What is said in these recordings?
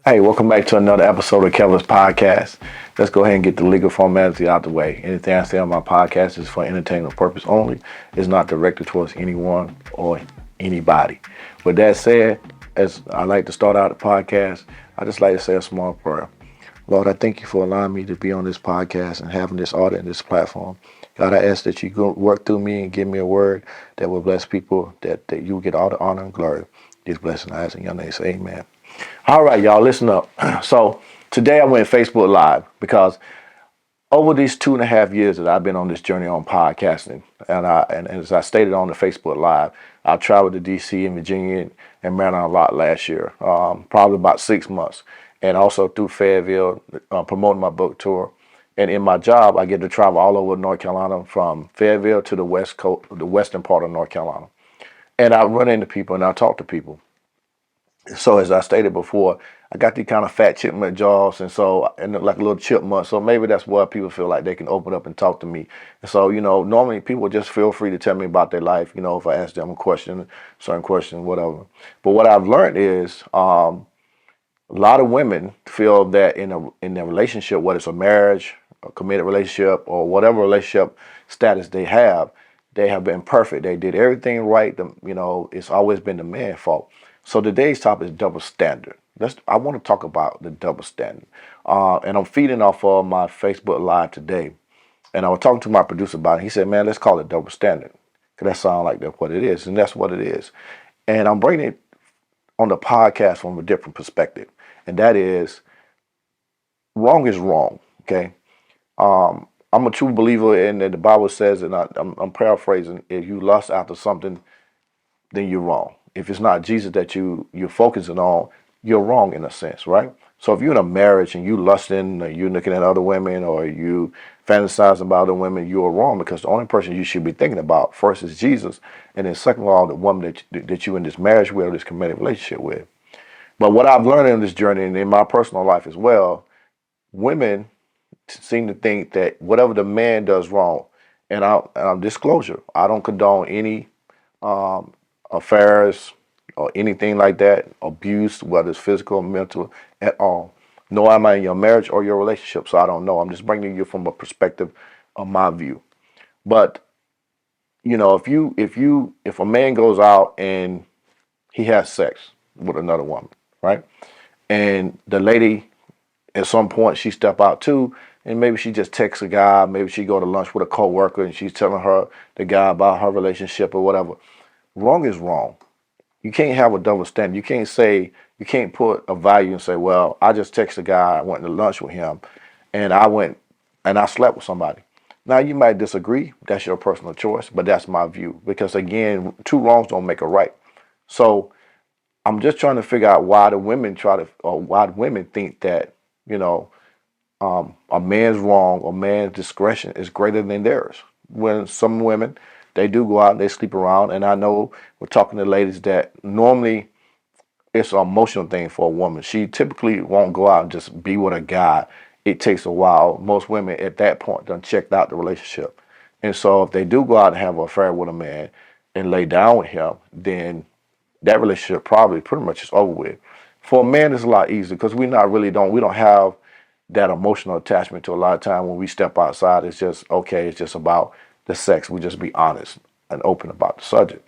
Hey, welcome back to another episode of Kevin's podcast. Let's go ahead and get the legal formality out the way. Anything I say on my podcast is for entertainment purpose only. It's not directed towards anyone or anybody. With that said, as I like to start out the podcast, I just like to say a small prayer. Lord, I thank you for allowing me to be on this podcast and having this audience, this platform. God, I ask that you go work through me and give me a word that will bless people, that you will get all the honor and glory. These blessings I ask in your name. Say amen. All right, y'all, listen up. So today I went Facebook Live because over these 2.5 years that I've been on this journey on podcasting, and as I stated on the Facebook Live, I traveled to DC and Virginia and Maryland a lot last year, probably about 6 months, and also through Fayetteville, promoting my book tour. And in my job, I get to travel all over North Carolina, from Fayetteville to the west coast, the western part of North Carolina. And I run into people and I talk to people. So as I stated before, I got these kind of fat chipmunk jaws, and like a little chipmunk. So maybe that's why people feel like they can open up and talk to me. And so normally people just feel free to tell me about their life. If I ask them a question, certain question, whatever. But what I've learned is a lot of women feel that in a relationship, whether it's a marriage, a committed relationship, or whatever relationship status they have been perfect. They did everything right. It's always been the man's fault. So today's topic is double standard. I want to talk about the double standard, and I'm feeding off of my Facebook Live today. And I was talking to my producer about it. He said, "Man, let's call it double standard, because that sounds like that's what it is, and that's what it is." And I'm bringing it on the podcast from a different perspective, and that is wrong is wrong. Okay. I'm a true believer in that the Bible says, and I'm paraphrasing: if you lust after something, then you're wrong. If it's not Jesus that you're focusing on, you're wrong in a sense, right? So if you're in a marriage and you lusting, or you looking at other women, or you fantasizing about other women, you are wrong, because the only person you should be thinking about first is Jesus, and then second of all, the woman that you in this marriage with, or this committed relationship with. But what I've learned in this journey and in my personal life as well, women seem to think that whatever the man does wrong, and I'm disclosure, I don't condone any affairs or anything like that, abuse, whether it's physical or mental, at all. Nor am I in your marriage or your relationship, so I don't know. I'm just bringing you from a perspective of my view. But if a man goes out and he has sex with another woman, right, and the lady at some point she step out too, and maybe she just texts a guy, maybe she go to lunch with a coworker and she's telling the guy about her relationship or whatever. Wrong is wrong. You can't have a double standard. You can't put a value and say, well, I just texted a guy, I went to lunch with him, and I slept with somebody. Now you might disagree. That's your personal choice, but that's my view. Because again, two wrongs don't make a right. So I'm just trying to figure out why why the women think that, you know, a man's wrong or man's discretion is greater than theirs. When some women, they do go out and they sleep around, and I know we're talking to ladies that normally it's an emotional thing for a woman. She typically won't go out and just be with a guy. It takes a while. Most women at that point done checked out the relationship. And so if they do go out and have an affair with a man and lay down with him, then that relationship probably pretty much is over with. For a man, it's a lot easier because we don't have that emotional attachment to a lot of time when we step outside. It's just okay. It's just about the sex. We just be honest and open about the subject.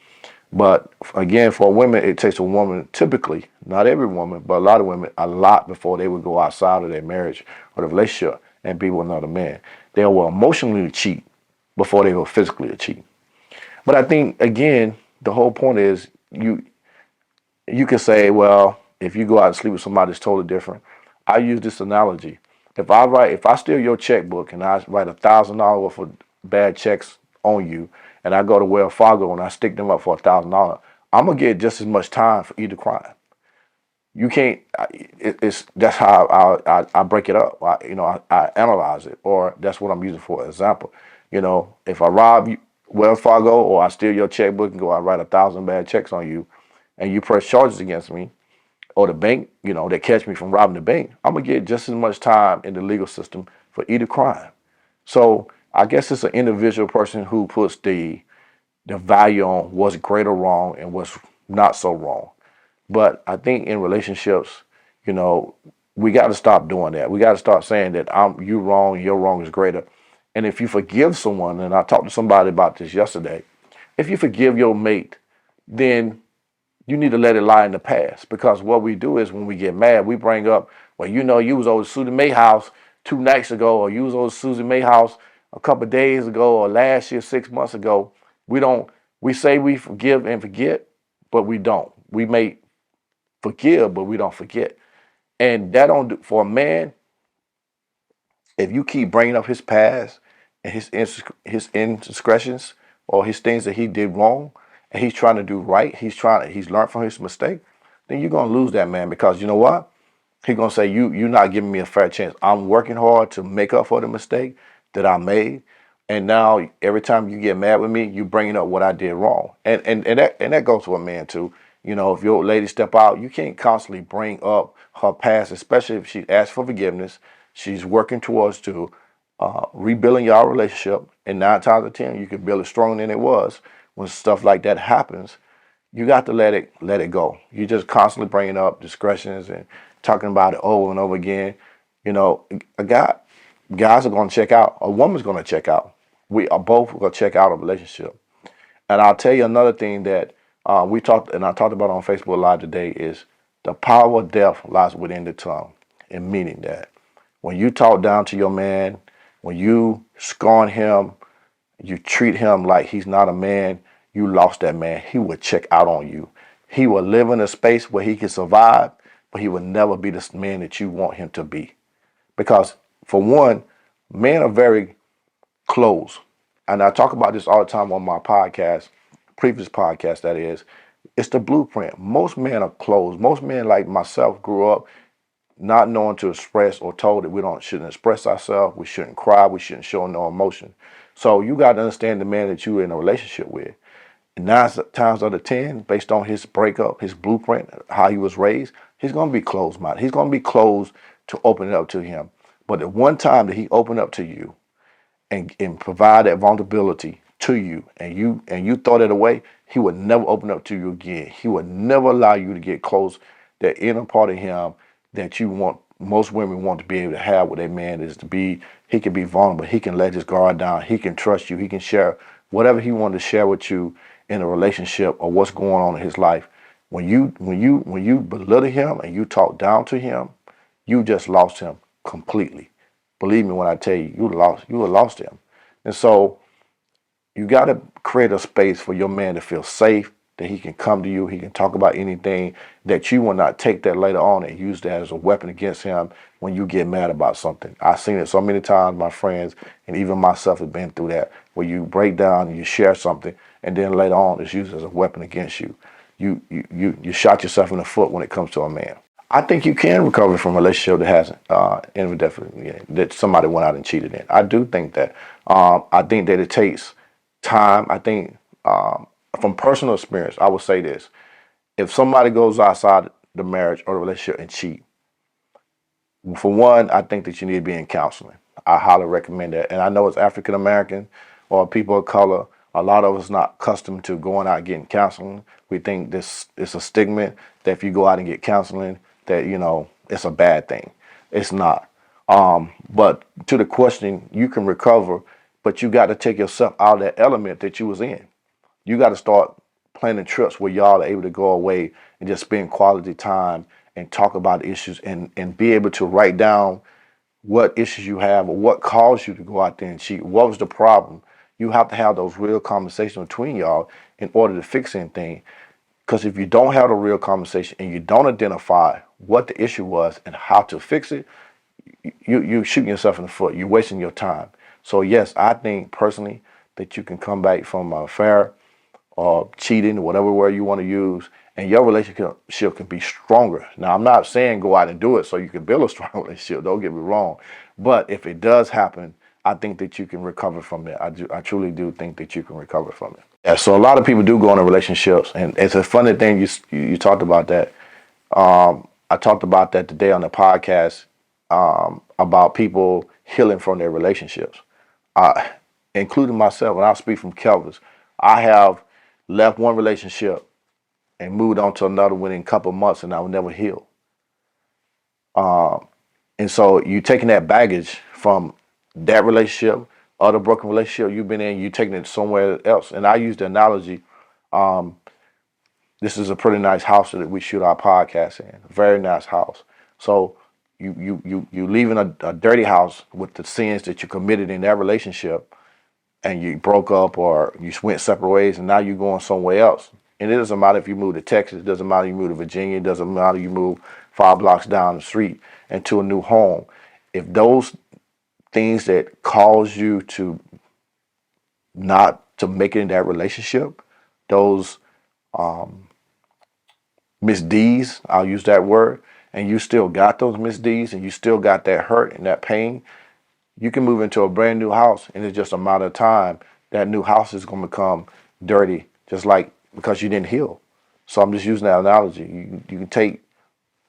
But again, for women, it takes a woman, typically, not every woman, but a lot of women, a lot before they would go outside of their marriage or the relationship and be with another man. They will emotionally cheat before they will physically cheat. But I think, again, the whole point is you can say, well, if you go out and sleep with somebody, it's totally different. I use this analogy. If I steal your checkbook and I write $1,000 worth of bad checks on you, and I go to Wells Fargo and I stick them up for $1,000, I'm gonna get just as much time for either crime. You can't. It's that's how I break it up. I analyze it, or that's what I'm using for example. If I rob Wells Fargo or I steal your checkbook and I write 1,000 bad checks on you, and you press charges against me, or the bank, they catch me from robbing the bank, I'm gonna get just as much time in the legal system for either crime. So I guess it's an individual person who puts the value on what's great or wrong and what's not so wrong. But I think in relationships, You know, we got to stop doing that. We got to start saying that you wrong, your wrong is greater. And if you forgive someone, and I talked to somebody about this yesterday, if you forgive your mate, then you need to let it lie in the past. Because what we do is when we get mad, we bring up, well, you was over Susan May house 2 nights ago, or you was over Susan May house a couple of days ago, or last year, 6 months ago. We say we forgive and forget, but we don't. We may forgive, but we don't forget. And that don't do, for a man, if you keep bringing up his past and his indiscretions or his things that he did wrong, and he's trying to do right, he's learned from his mistake, then you're gonna lose that man, because you know what? He's gonna say you're not giving me a fair chance. I'm working hard to make up for the mistake that I made, and now every time you get mad with me, you bringing up what I did wrong, and that goes for a man too. You know, if your lady step out, you can't constantly bring up her past, especially if she asks for forgiveness. She's working towards to rebuilding your relationship, and 9 times out of 10, you can build it stronger than it was. When stuff like that happens, you got to let it go. You just constantly bringing up discretions and talking about it over and over again. You know, guys are going to check out. A woman's going to check out. We are both going to check out a relationship. And I'll tell you another thing that I talked about on Facebook Live today is the power of death lies within the tongue, and meaning that when you talk down to your man, when you scorn him, you treat him like he's not a man, you lost that man. He will check out on you. He will live in a space where he can survive, but he will never be the man that you want him to be. Because, for one, men are very close. And I talk about this all the time on my podcast, previous podcast, that is. It's the blueprint. Most men are closed. Most men, like myself, grew up not knowing to express, or told that shouldn't express ourselves, we shouldn't cry, we shouldn't show no emotion. So you got to understand the man that you're in a relationship with. And 9 times out of 10, based on his breakup, his blueprint, how he was raised, he's going to be closed-minded. He's going to be closed to open it up to him. But the one time that he opened up to you and provide that vulnerability to you, and you throw that away, he would never open up to you again. He would never allow you to get close. That inner part of him that you want, most women want to be able to have with a man, is to be, he can be vulnerable. He can let his guard down. He can trust you. He can share whatever he wanted to share with you in a relationship or what's going on in his life. When you belittle him and you talk down to him, you just lost him completely. Believe me when I tell you, you have lost him. And so you got to create a space for your man to feel safe, that he can come to you, he can talk about anything, that you will not take that later on and use that as a weapon against him when you get mad about something. I've seen it so many times, my friends, and even myself have been through that, where you break down and you share something, and then later on it's used as a weapon against you. You shot yourself in the foot when it comes to a man. I think you can recover from a relationship that has infidelity, that somebody went out and cheated in. I do think that. I think that it takes time. I think from personal experience, I would say this. If somebody goes outside the marriage or the relationship and cheat, for one, I think that you need to be in counseling. I highly recommend that. And I know it's African American or people of color. A lot of us not accustomed to going out and getting counseling. We think this is a stigma that if you go out and get counseling, that, it's a bad thing. It's not. But to the question, you can recover, but you got to take yourself out of that element that you was in. You got to start planning trips where y'all are able to go away and just spend quality time and talk about issues, and be able to write down what issues you have or what caused you to go out there and cheat. What was the problem? You have to have those real conversations between y'all in order to fix anything. Because if you don't have a real conversation and you don't identify what the issue was and how to fix it, you're shooting yourself in the foot. You're wasting your time. So yes, I think personally that you can come back from an affair or cheating, whatever word you want to use, and your relationship can be stronger. Now, I'm not saying go out and do it so you can build a strong relationship. Don't get me wrong. But if it does happen, I think that you can recover from it. I truly do think that you can recover from it. Yeah, so a lot of people do go into relationships, and it's a funny thing you talked about that. I talked about that today on the podcast, about people healing from their relationships, including myself. And I'll speak from Kelvis. I have left one relationship and moved on to another within a couple of months, and I was never healed. And so you taking that baggage from that relationship, other broken relationship you've been in, you taking it somewhere else. And I use the analogy, this is a pretty nice house that we shoot our podcast in. A very nice house. So you leaving a dirty house with the sins that you committed in that relationship, and you broke up or you went separate ways, and now you're going somewhere else. And it doesn't matter if you move to Texas, it doesn't matter if you move to Virginia, it doesn't matter if you move 5 blocks down the street into a new home. If those things that cause you to not to make it in that relationship, those misdeeds, I'll use that word, and you still got those misdeeds and you still got that hurt and that pain, you can move into a brand new house, and it's just a matter of time. That new house is going to become dirty, just like because you didn't heal. So I'm just using that analogy. You can take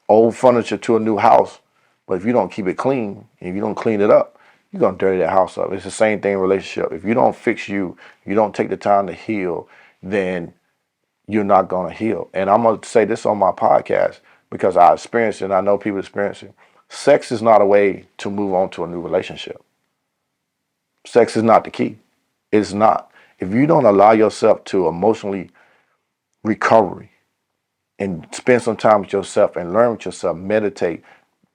old furniture to a new house, but if you don't keep it clean, if you don't clean it up, you're going to dirty that house up. It's the same thing in relationship. If you don't fix you don't take the time to heal, then you're not going to heal. And I'm going to say this on my podcast because I experienced it and I know people experience it. Sex is not a way to move on to a new relationship. Sex is not the key. It's not. If you don't allow yourself to emotionally recover and spend some time with yourself and learn with yourself, meditate,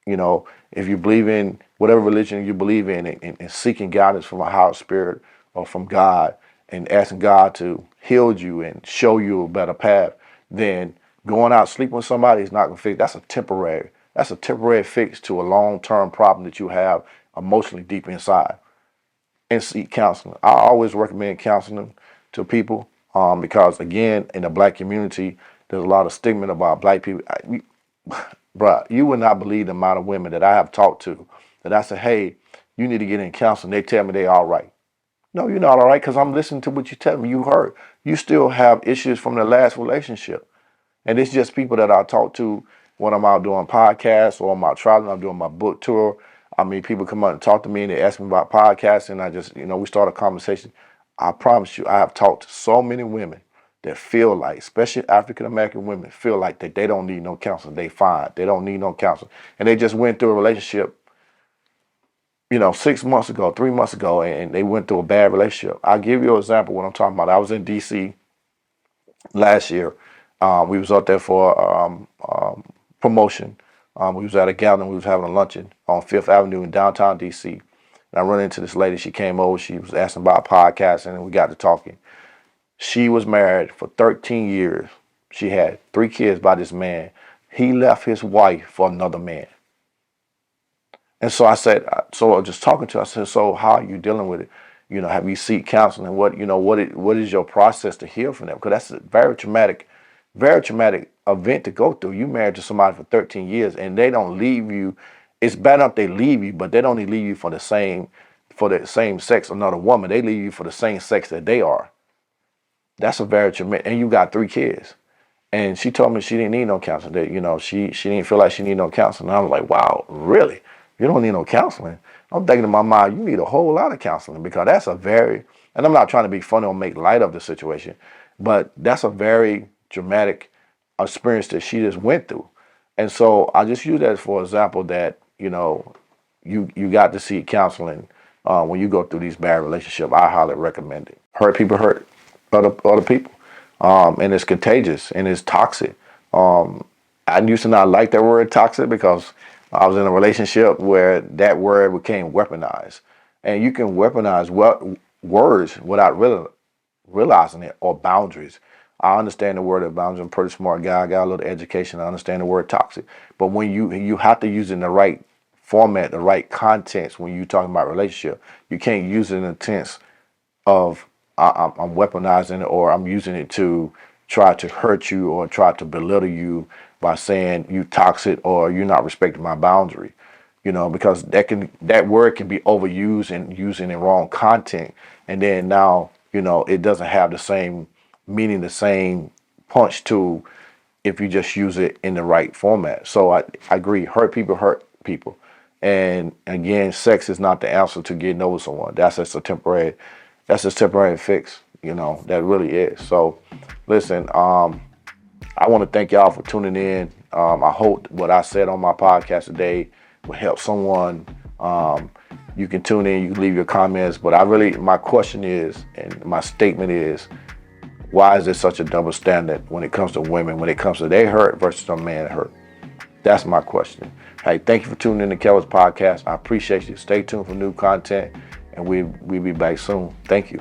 if you believe in whatever religion you believe in and seeking guidance from a higher spirit or from God and asking God to heal you and show you a better path, then going out sleeping with somebody is not going to fix. That's a temporary fix to a long-term problem that you have emotionally deep inside. And seek counseling. I always recommend counseling to people because, again, in the black community, there's a lot of stigma about black people. Bruh, you would not believe the amount of women that I have talked to that I said, hey, you need to get in counseling. They tell me they're all right. No, you're not all right because I'm listening to what you tell me. You heard. You still have issues from the last relationship. And it's just people that I talk to when I'm out doing podcasts or I'm out traveling, I'm doing my book tour. I mean, people come out and talk to me and they ask me about podcasts and I just, we start a conversation. I promise you, I have talked to so many women that feel like, especially African-American women, feel like that they don't need no counseling. They fine. They don't need no counseling. And they just went through a relationship, 6 months ago, 3 months ago, and they went through a bad relationship. I'll give you an example of what I'm talking about. I was in D.C. last year. We was out there for promotion. We was at a gathering. We was having a luncheon on Fifth Avenue in downtown D.C. And I run into this lady. She came over. She was asking about podcasting, and we got to talking. She was married for 13 years. She had 3 kids by this man. He left his wife for another man. And so I said, I was just talking to her. I said, so how are you dealing with it? Have you seek counseling? What is your process to heal from that? Because that's a very traumatic event to go through. You married to somebody for 13 years and they don't leave you. It's bad enough they leave you, but they don't leave you for the same sex, another woman. They leave you for the same sex that they are. That's a very traumatic, and you got 3 kids. And she told me she didn't need no counseling. That, she didn't feel like she needed no counseling. And I was like, wow, really? You don't need no counseling? I'm thinking in my mind, you need a whole lot of counseling because that's and I'm not trying to be funny or make light of the situation, but that's a very dramatic experience that she just went through. And so I just use that for example that, you got to seek counseling when you go through these bad relationships. I highly recommend it. Hurt people hurt other people. And it's contagious and it's toxic. I used to not like that word toxic because I was in a relationship where that word became weaponized. And you can weaponize words without realizing it, or boundaries. I understand the word of boundaries. I'm a pretty smart guy. I got a little education. I understand the word toxic. But when you have to use it in the right format, the right context when you're talking about relationship, you can't use it in the sense of I'm weaponizing it or I'm using it to try to hurt you or try to belittle you by saying you toxic or you're not respecting my boundary, because that word can be overused and used in the wrong content. And then now, it doesn't have the same meaning, the same punch to if you just use it in the right format. So I agree. Hurt people. And again, sex is not the answer to getting over someone. That's just a temporary fix, that really is. So listen, I want to thank y'all for tuning in. I hope what I said on my podcast today will help someone. You can tune in, you can leave your comments, but my question is, and my statement is, why is there such a double standard when it comes to women, when it comes to they hurt versus a man hurt? That's my question. Hey, thank you for tuning in to Kelly's podcast. I appreciate you. Stay tuned for new content, and we'll be back soon. Thank you.